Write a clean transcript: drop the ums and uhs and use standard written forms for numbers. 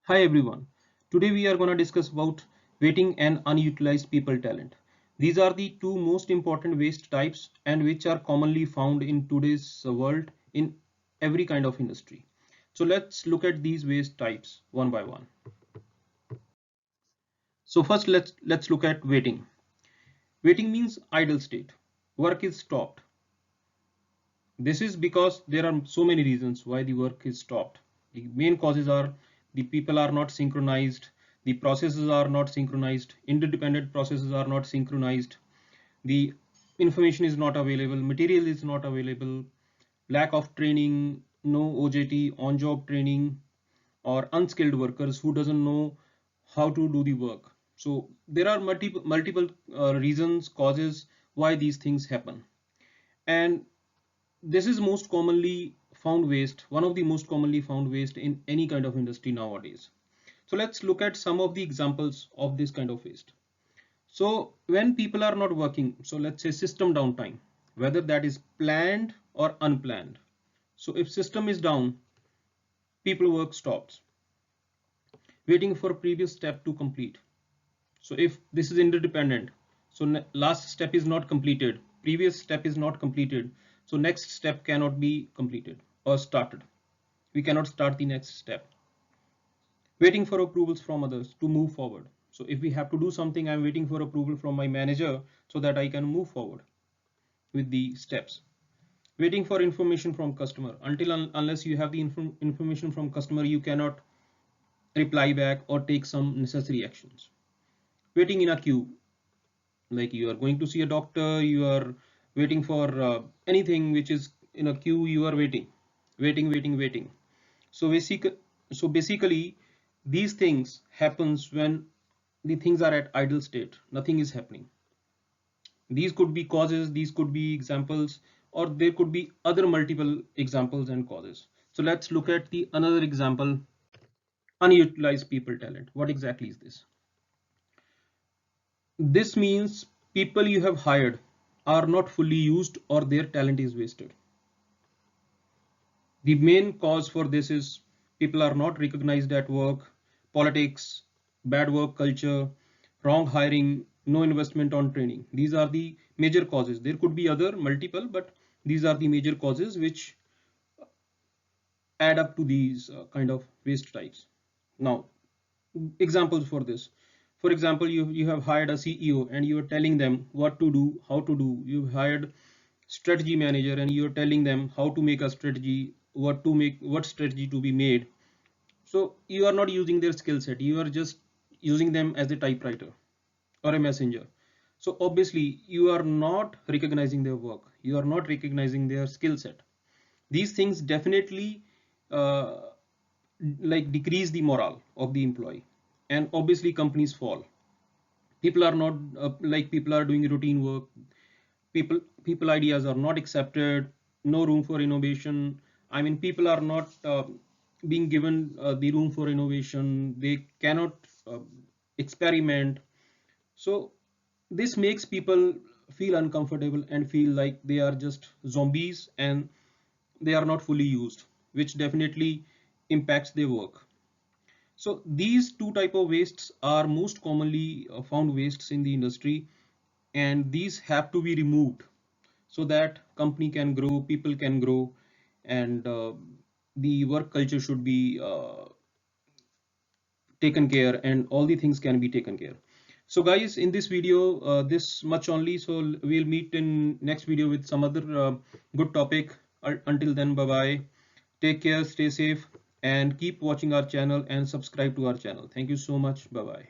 Hi everyone. Today we are going to discuss about waiting and unutilized people talent. These are the two most important waste types and which are commonly found in today's world in every kind of industry. So let's look at these waste types one by one. So first let's look at waiting. Waiting means idle state. Work is stopped. This is because there are so many reasons why the work is stopped. The main causes are the people are not synchronized, the processes are not synchronized, interdependent processes are not synchronized, the information is not available, material is not available, lack of training, no OJT, on-job training, or unskilled workers who doesn't know how to do the work. So there are multiple reasons, causes why these things happen. And this is most commonly found waste, one of the most commonly found waste in any kind of industry nowadays. So let's look at some of the examples of this kind of waste. So when people are not working, so let's say system downtime, whether that is planned or unplanned. So if system is down, people work stops. Waiting for previous step to complete. So if this is interdependent, so last step is not completed, previous step is not completed, so next step cannot be completed or started. We cannot start the next step. Waiting for approvals from others to move forward. So if we have to do something, I'm waiting for approval from my manager so that I can move forward with the steps. Waiting for information from customer. Unless you have the information from customer, you cannot reply back or take some necessary actions. Waiting in a queue, like you are going to see a doctor, you are waiting for anything which is in a queue, you are waiting. So basically these things happens when the things are at idle state, nothing is happening. These could be causes, these could be examples, or there could be other multiple examples and causes. So let's look at the another example. Unutilized people talent, what exactly is this? This means people you have hired are not fully used or their talent is wasted. The main cause for this is people are not recognized at work, politics, bad work culture, wrong hiring, no investment on training. These are the major causes. There could be other multiple, but these are the major causes which add up to these kind of waste types. Now, examples for this. For example, you have hired a CEO and you are telling them what to do, how to do. You've hired strategy manager and you're telling them how to make a strategy, what strategy to be made. So you are not using their skill set, you are just using them as a typewriter or a messenger. So obviously you are not recognizing their work, you are not recognizing their skill set. These things definitely uh, like decrease the morale of the employee, and obviously companies fall. People are not people are doing routine work, people ideas are not accepted, no room for innovation. I mean, people are not being given the room for innovation, they cannot uh, experiment. So this makes people feel uncomfortable and feel like they are just zombies and they are not fully used, which definitely impacts their work. So these two type of wastes are most commonly found wastes in the industry, and these have to be removed so that company can grow, people can grow, and the work culture should be taken care, and all the things can be taken care. So guys, in this video, this much only. So we'll meet in next video with some other good topic. Until then, bye bye. Take care, stay safe, and keep watching our channel and subscribe to our channel. Thank you so much. Bye bye.